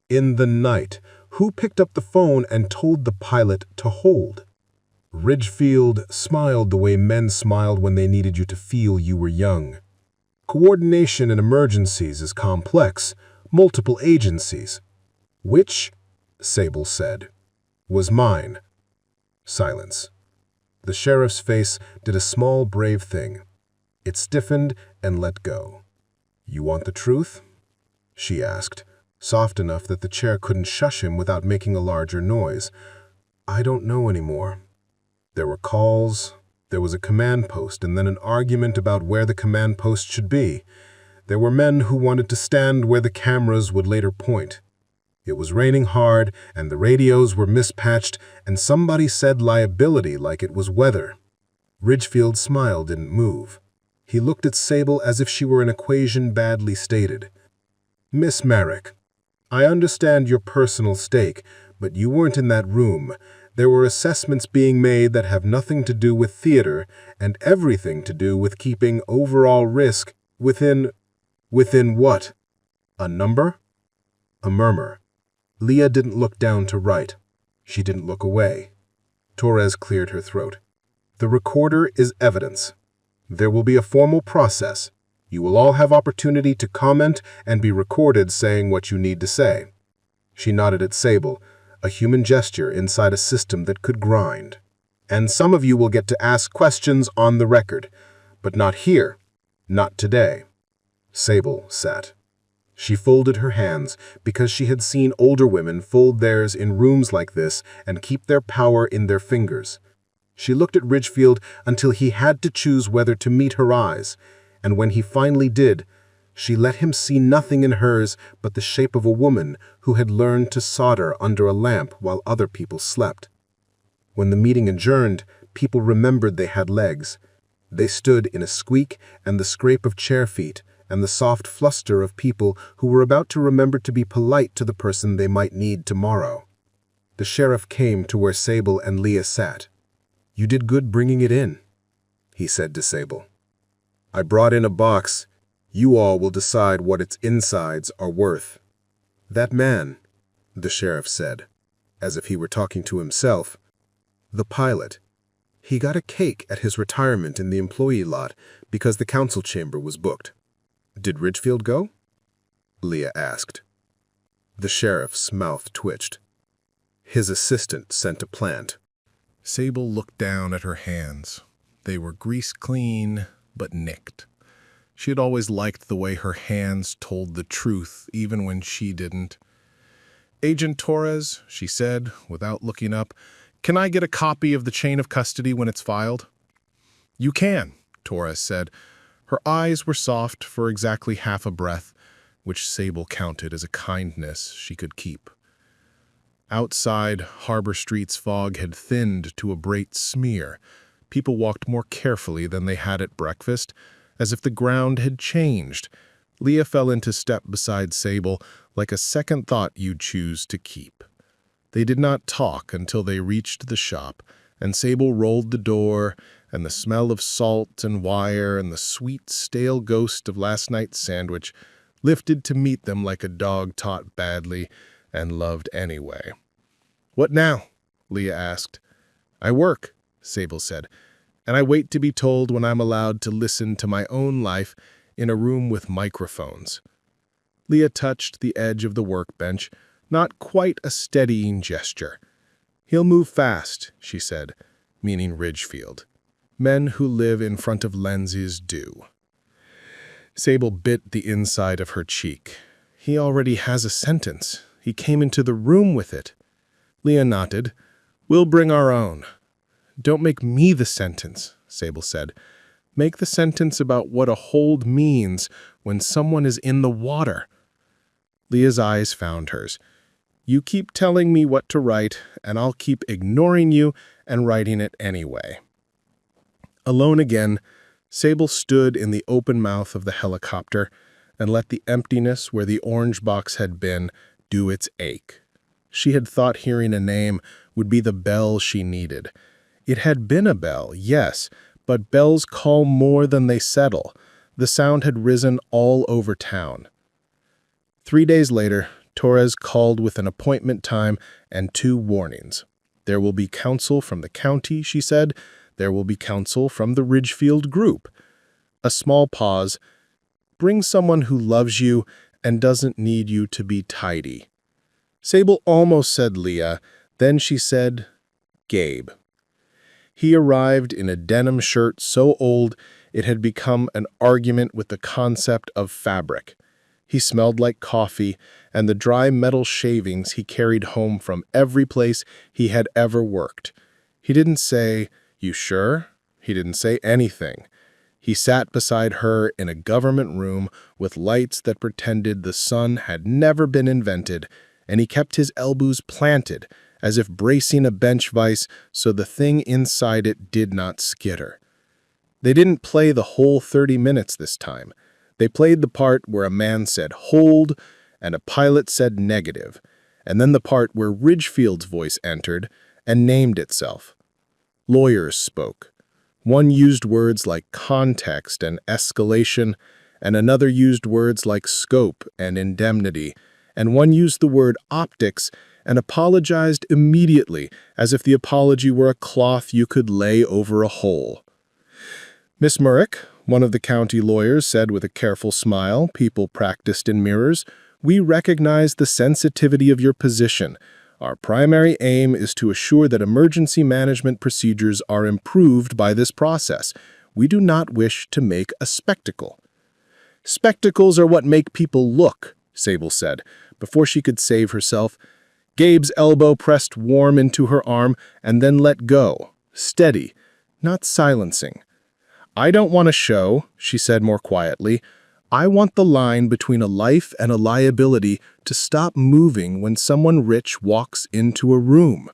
In the night, who picked up the phone and told the pilot to hold? Ridgefield smiled the way men smiled when they needed you to feel you were young. Coordination in emergencies is complex, multiple agencies. Which, Sable said, was mine. Silence. The sheriff's face did a small, brave thing. It stiffened and let go. You want the truth? She asked, soft enough that the chair couldn't shush him without making a larger noise. I don't know anymore. There were calls, there was a command post, and then an argument about where the command post should be. There were men who wanted to stand where the cameras would later point. It was raining hard, and the radios were mispatched, and somebody said liability like it was weather. Ridgefield's smile didn't move. He looked at Sable as if she were an equation badly stated. Miss Merrick, I understand your personal stake, but you weren't in that room. There were assessments being made that have nothing to do with theater and everything to do with keeping overall risk within what? A number? A murmur. Leah didn't look down to write. She didn't look away. Torres cleared her throat. The recorder is evidence. There will be a formal process. You will all have opportunity to comment and be recorded saying what you need to say. She nodded at Sable, a human gesture inside a system that could grind. And some of you will get to ask questions on the record, but not here, not today. Sable sat. She folded her hands because she had seen older women fold theirs in rooms like this and keep their power in their fingers. She looked at Ridgefield until he had to choose whether to meet her eyes, and when he finally did, she let him see nothing in hers but the shape of a woman who had learned to solder under a lamp while other people slept. When the meeting adjourned, people remembered they had legs. They stood in a squeak and the scrape of chair feet and the soft fluster of people who were about to remember to be polite to the person they might need tomorrow. The sheriff came to where Sable and Leah sat. You did good bringing it in, he said to Sable. I brought in a box. You all will decide what its insides are worth. That man, the sheriff said, as if he were talking to himself, the pilot, he got a cake at his retirement in the employee lot because the council chamber was booked. Did Ridgefield go? Leah asked. The sheriff's mouth twitched. His assistant sent a plant. Sable looked down at her hands. They were grease-clean, but nicked. She had always liked the way her hands told the truth, even when she didn't. Agent Torres, she said, without looking up, can I get a copy of the chain of custody when it's filed? You can, Torres said. Her eyes were soft for exactly half a breath, which Sable counted as a kindness she could keep. Outside, Harbor Street's fog had thinned to a bright smear. People walked more carefully than they had at breakfast, as if the ground had changed. Leah fell into step beside Sable, like a second thought you'd choose to keep. They did not talk until they reached the shop, and Sable rolled the door, and the smell of salt and wire and the sweet, stale ghost of last night's sandwich lifted to meet them like a dog taught badly and loved anyway. What now? Leah asked. I work, Sable said, and I wait to be told when I'm allowed to listen to my own life in a room with microphones. Leah touched the edge of the workbench, not quite a steadying gesture. He'll move fast, she said, meaning Ridgefield. Men who live in front of lenses do. Sable bit the inside of her cheek. He already has a sentence. He came into the room with it. Leah nodded. We'll bring our own. Don't make me the sentence, Sable said. Make the sentence about what a hold means when someone is in the water. Leah's eyes found hers. You keep telling me what to write, and I'll keep ignoring you and writing it anyway. Alone again, Sable stood in the open mouth of the helicopter and let the emptiness where the orange box had been do its ache. She had thought hearing a name would be the bell she needed. It had been a bell, yes, but bells call more than they settle. The sound had risen all over town. 3 days later, Torres called with an appointment time and 2 warnings. There will be counsel from the county, she said. There will be counsel from the Ridgefield group. A small pause. Bring someone who loves you and doesn't need you to be tidy. Sable almost said Leah, then she said Gabe. He arrived in a denim shirt so old it had become an argument with the concept of fabric. He smelled like coffee and the dry metal shavings he carried home from every place he had ever worked. He didn't say, "You sure?" He didn't say anything. He sat beside her in a government room with lights that pretended the sun had never been invented, and he kept his elbows planted, as if bracing a bench vise so the thing inside it did not skitter. They didn't play the whole 30 minutes this time. They played the part where a man said hold and a pilot said negative, and then the part where Ridgefield's voice entered and named itself. Lawyers spoke. One used words like context and escalation, and another used words like scope and indemnity, and one used the word optics and apologized immediately as if the apology were a cloth you could lay over a hole. Miss Murrick, one of the county lawyers, said with a careful smile, people practiced in mirrors, "We recognize the sensitivity of your position. Our primary aim is to assure that emergency management procedures are improved by this process. We do not wish to make a spectacle." "Spectacles are what make people look," Sable said, before she could save herself. Gabe's elbow pressed warm into her arm and then let go, steady, not silencing. "I don't want a show," she said more quietly. "I want the line between a life and a liability to stop moving when someone rich walks into a room."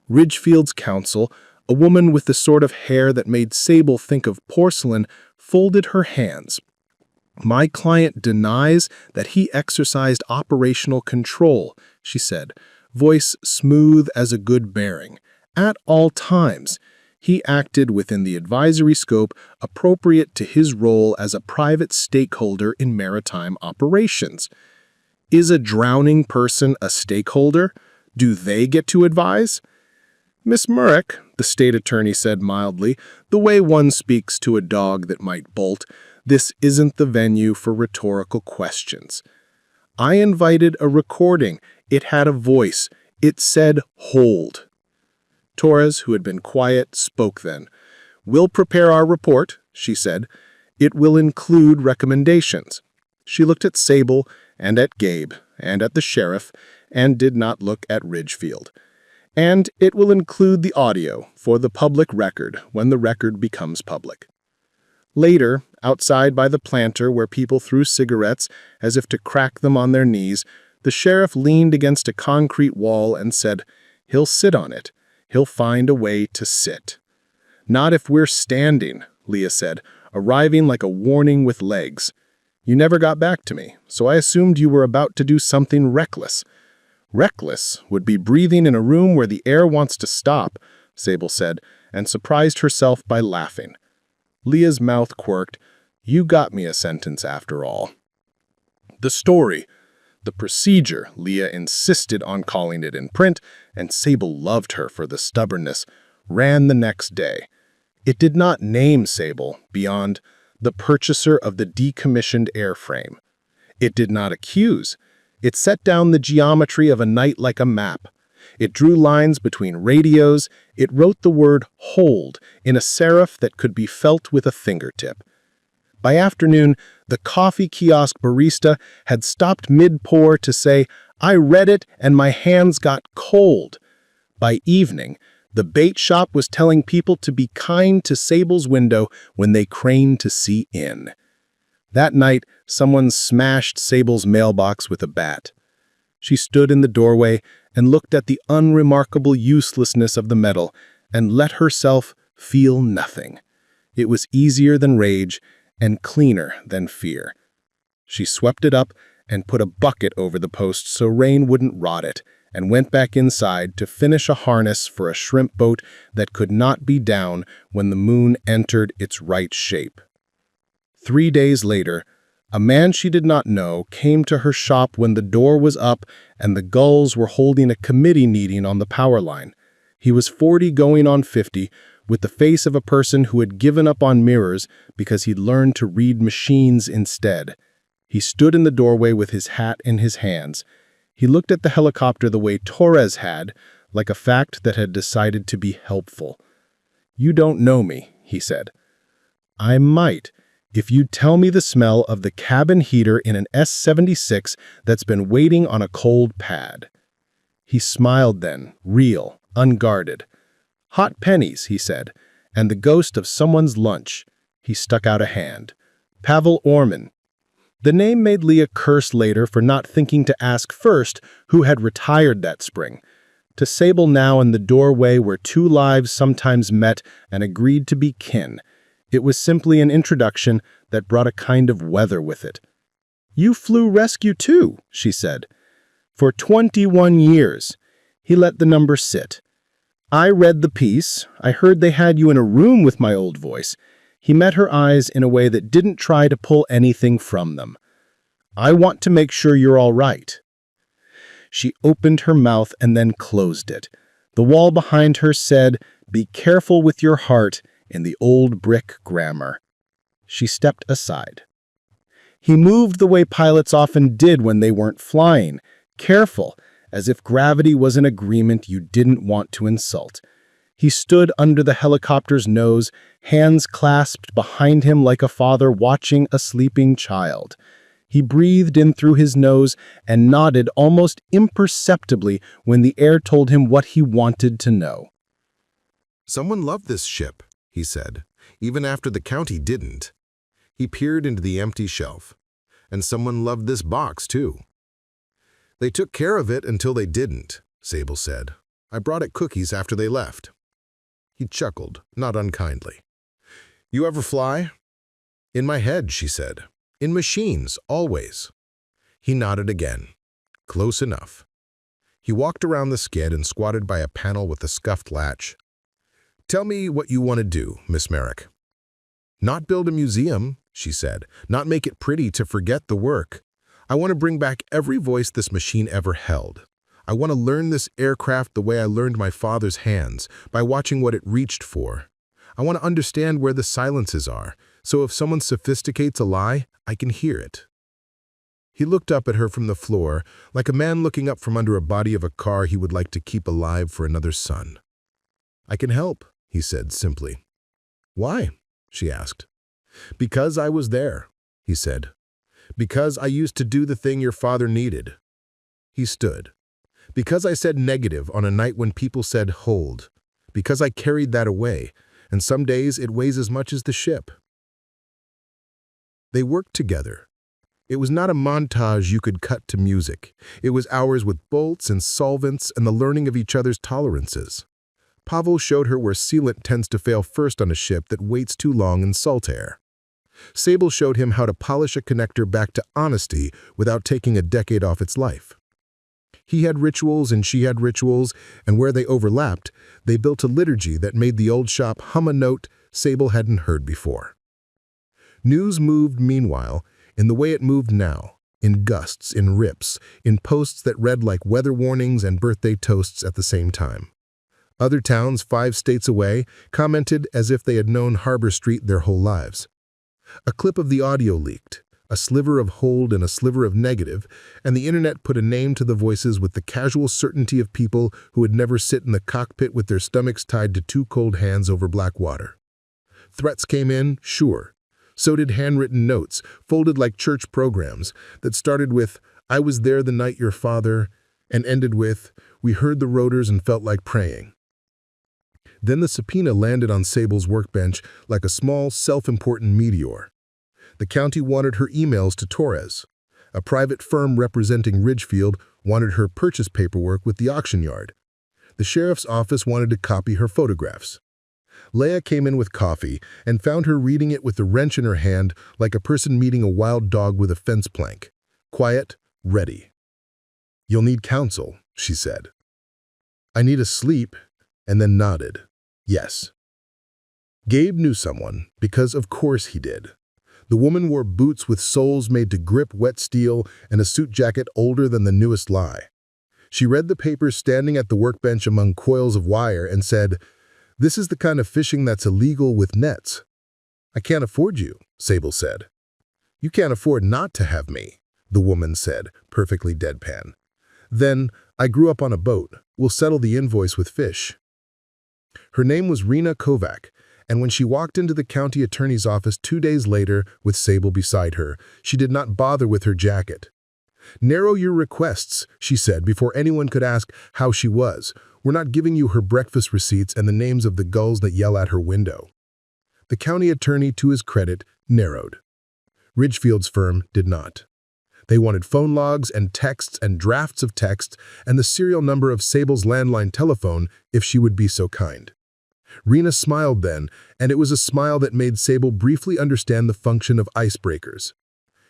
Ridgefield's counsel, a woman with the sort of hair that made Sable think of porcelain, folded her hands. "My client denies that he exercised operational control," she said, voice smooth as a good bearing. "At all times. He acted within the advisory scope appropriate to his role as a private stakeholder in maritime operations." Is a drowning person a stakeholder? Do they get to advise? "Miss Murrick," the state attorney said mildly, the way one speaks to a dog that might bolt, "this isn't the venue for rhetorical questions. I invited a recording. It had a voice. It said, 'Hold.'" Torres, who had been quiet, spoke then. "We'll prepare our report," she said. "It will include recommendations." She looked at Sable and at Gabe and at the sheriff and did not look at Ridgefield. "And it will include the audio for the public record when the record becomes public." Later, outside by the planter where people threw cigarettes as if to crack them on their knees, the sheriff leaned against a concrete wall and said, "He'll sit on it. He'll find a way to sit." "Not if we're standing," Leah said, arriving like a warning with legs. "You never got back to me, so I assumed you were about to do something reckless." "Reckless would be breathing in a room where the air wants to stop," Sable said, and surprised herself by laughing. Leah's mouth quirked. "You got me a sentence after all." The story. The procedure, Leah insisted on calling it in print, and Sable loved her for the stubbornness, ran the next day. It did not name Sable beyond the purchaser of the decommissioned airframe. It did not accuse. It set down the geometry of a night like a map. It drew lines between radios. It wrote the word hold in a serif that could be felt with a fingertip. By afternoon, the coffee kiosk barista had stopped mid-pour to say, "I read it and my hands got cold." By evening, the bait shop was telling people to be kind to Sable's window when they craned to see in. That night, someone smashed Sable's mailbox with a bat. She stood in the doorway and looked at the unremarkable uselessness of the metal and let herself feel nothing. It was easier than rage and cleaner than fear. She swept it up and put a bucket over the post so rain wouldn't rot it, and went back inside to finish a harness for a shrimp boat that could not be down when the moon entered its right shape. 3 days later, a man she did not know came to her shop when the door was up and the gulls were holding a committee meeting on the power line. He was 40 going on 50, with the face of a person who had given up on mirrors because he'd learned to read machines instead. He stood in the doorway with his hat in his hands. He looked at the helicopter the way Torres had, like a fact that had decided to be helpful. "You don't know me," he said. "I might, if you'd tell me the smell of the cabin heater in an S-76 that's been waiting on a cold pad." He smiled then, real, unguarded. "Hot pennies," he said, "and the ghost of someone's lunch." He stuck out a hand. "Pavel Orman." The name made Leah curse later for not thinking to ask first who had retired that spring. To Sable now in the doorway where two lives sometimes met and agreed to be kin, it was simply an introduction that brought a kind of weather with it. "You flew rescue too," she said. "For 21 years." He let the number sit. "I read the piece. I heard they had you in a room with my old voice." He met her eyes in a way that didn't try to pull anything from them. "I want to make sure you're all right." She opened her mouth and then closed it. The wall behind her said, "Be careful with your heart," in the old brick grammar. She stepped aside. He moved the way pilots often did when they weren't flying, careful, as if gravity was an agreement you didn't want to insult. He stood under the helicopter's nose, hands clasped behind him like a father watching a sleeping child. He breathed in through his nose and nodded almost imperceptibly when the air told him what he wanted to know. "Someone loved this ship," he said, "even after the county didn't." He peered into the empty shelf. "And someone loved this box, too." "They took care of it until they didn't," Sable said. "I brought it cookies after they left." He chuckled, not unkindly. "You ever fly?" "In my head," she said. "In machines, always." He nodded again. "Close enough." He walked around the skid and squatted by a panel with a scuffed latch. "Tell me what you want to do, Miss Merrick." "Not build a museum," she said. "Not make it pretty to forget the work. I want to bring back every voice this machine ever held. I want to learn this aircraft the way I learned my father's hands, by watching what it reached for. I want to understand where the silences are, so if someone sophisticates a lie, I can hear it." He looked up at her from the floor, like a man looking up from under a body of a car he would like to keep alive for another son. "I can help," he said simply. "Why?" she asked. "Because I was there," he said. "Because I used to do the thing your father needed." He stood. "Because I said negative on a night when people said hold. Because I carried that away, and some days it weighs as much as the ship." They worked together. It was not a montage you could cut to music. It was hours with bolts and solvents and the learning of each other's tolerances. Pavel showed her where sealant tends to fail first on a ship that waits too long in salt air. Sable showed him how to polish a connector back to honesty without taking a decade off its life. He had rituals and she had rituals, and where they overlapped, they built a liturgy that made the old shop hum a note Sable hadn't heard before. News moved, meanwhile, in the way it moved now, in gusts, in rips, in posts that read like weather warnings and birthday toasts at the same time. Other towns 5 states away commented as if they had known Harbor Street their whole lives. A clip of the audio leaked, a sliver of hold and a sliver of negative, and the internet put a name to the voices with the casual certainty of people who would never sit in the cockpit with their stomachs tied to 2 cold hands over black water. Threats came in, sure. So did handwritten notes, folded like church programs, that started with, "I was there the night your father," and ended with, "We heard the rotors and felt like praying." Then the subpoena landed on Sable's workbench like a small, self-important meteor. The county wanted her emails to Torres. A private firm representing Ridgefield wanted her purchase paperwork with the auction yard. The sheriff's office wanted to copy her photographs. Leah came in with coffee and found her reading it with a wrench in her hand like a person meeting a wild dog with a fence plank. Quiet, ready. "You'll need counsel," she said. I need a sleep, and then nodded. Yes. Gabe knew someone, because of course he did. The woman wore boots with soles made to grip wet steel and a suit jacket older than the newest lie. She read the papers standing at the workbench among coils of wire and said, "This is the kind of fishing that's illegal with nets." "I can't afford you," Sable said. "You can't afford not to have me," the woman said, perfectly deadpan. "Then, I grew up on a boat. We'll settle the invoice with fish." Her name was Rena Kovac, and when she walked into the county attorney's office 2 days later with Sable beside her, she did not bother with her jacket. "Narrow your requests," she said before anyone could ask how she was. "We're not giving you her breakfast receipts and the names of the gulls that yell at her window." The county attorney, to his credit, narrowed. Ridgefield's firm did not. They wanted phone logs and texts and drafts of text and the serial number of Sable's landline telephone if she would be so kind. Rena smiled then, and it was a smile that made Sable briefly understand the function of icebreakers.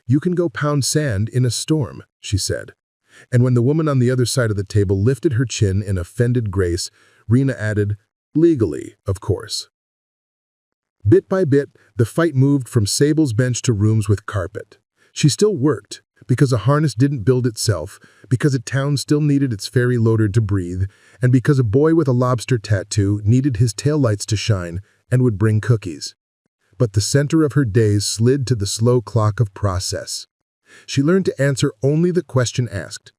"You can go pound sand in a storm," she said. And when the woman on the other side of the table lifted her chin in offended grace, Rena added, "Legally, of course." Bit by bit, the fight moved from Sable's bench to rooms with carpet. She still worked, because a harness didn't build itself, because a town still needed its ferry loader to breathe, and because a boy with a lobster tattoo needed his taillights to shine and would bring cookies. But the center of her days slid to the slow clock of process. She learned to answer only the question asked.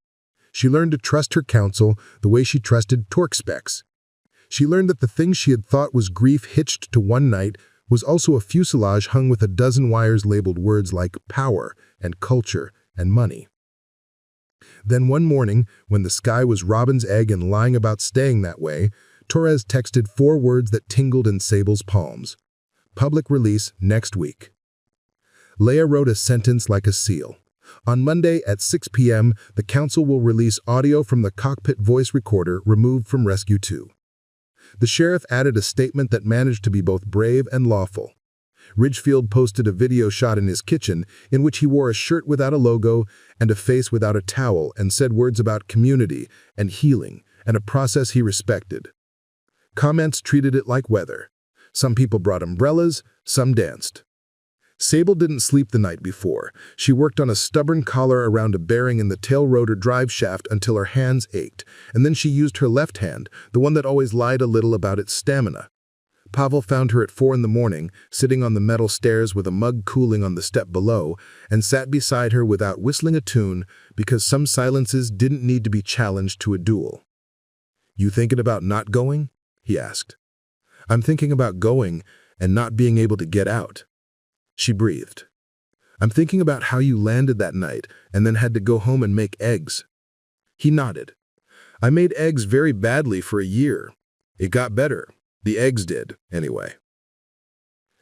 She learned to trust her counsel the way she trusted torque specs. She learned that the thing she had thought was grief hitched to one night was also a fuselage hung with a dozen wires labeled words like power and culture and money. Then one morning, when the sky was robin's egg and lying about staying that way, Torres texted 4 words that tingled in Sable's palms. Public release next week. Leia wrote a sentence like a seal. On Monday at 6 p.m., the council will release audio from the cockpit voice recorder removed from Rescue 2. The sheriff added a statement that managed to be both brave and lawful. Ridgefield posted a video shot in his kitchen in which he wore a shirt without a logo and a face without a towel and said words about community and healing and a process he respected. Comments treated it like weather. Some people brought umbrellas, some danced. Sable didn't sleep the night before. She worked on a stubborn collar around a bearing in the tail rotor drive shaft until her hands ached, and then she used her left hand, the one that always lied a little about its stamina. Pavel found her at 4 in the morning, sitting on the metal stairs with a mug cooling on the step below, and sat beside her without whistling a tune because some silences didn't need to be challenged to a duel. "You thinking about not going?" he asked. "I'm thinking about going and not being able to get out." She breathed. "I'm thinking about how you landed that night and then had to go home and make eggs." He nodded. "I made eggs very badly for a year. It got better. The eggs did, anyway."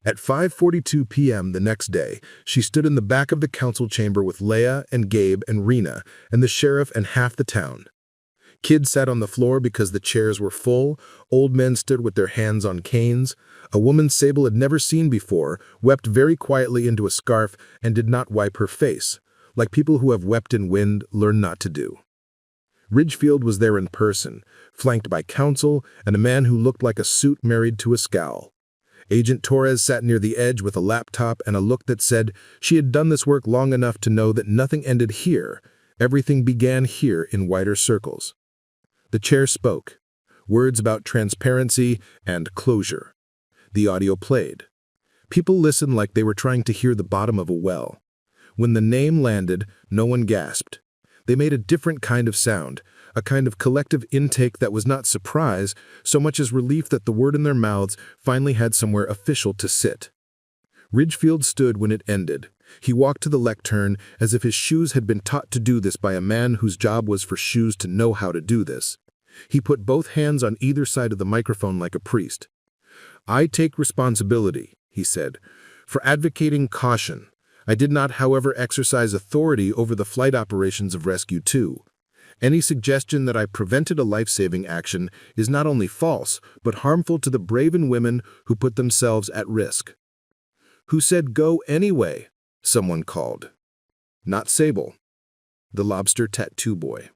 At 5:42 p.m. the next day, she stood in the back of the council chamber with Leia and Gabe and Rena and the sheriff and half the town. Kids sat on the floor because the chairs were full, old men stood with their hands on canes. A woman Sable had never seen before wept very quietly into a scarf and did not wipe her face, like people who have wept in wind learn not to do. Ridgefield was there in person, flanked by counsel and a man who looked like a suit married to a scowl. Agent Torres sat near the edge with a laptop and a look that said she had done this work long enough to know that nothing ended here, everything began here in wider circles. The chair spoke, words about transparency and closure. The audio played. People listened like they were trying to hear the bottom of a well. When the name landed, no one gasped. They made a different kind of sound, a kind of collective intake that was not surprise so much as relief that the word in their mouths finally had somewhere official to sit. Ridgefield stood when it ended. He walked to the lectern as if his shoes had been taught to do this by a man whose job was for shoes to know how to do this. He put both hands on either side of the microphone like a priest. "I take responsibility," he said, "for advocating caution. I did not, however, exercise authority over the flight operations of Rescue 2. Any suggestion that I prevented a life-saving action is not only false, but harmful to the brave and women who put themselves at risk." "Who said go anyway?" someone called. Not Sable. The lobster tattoo boy.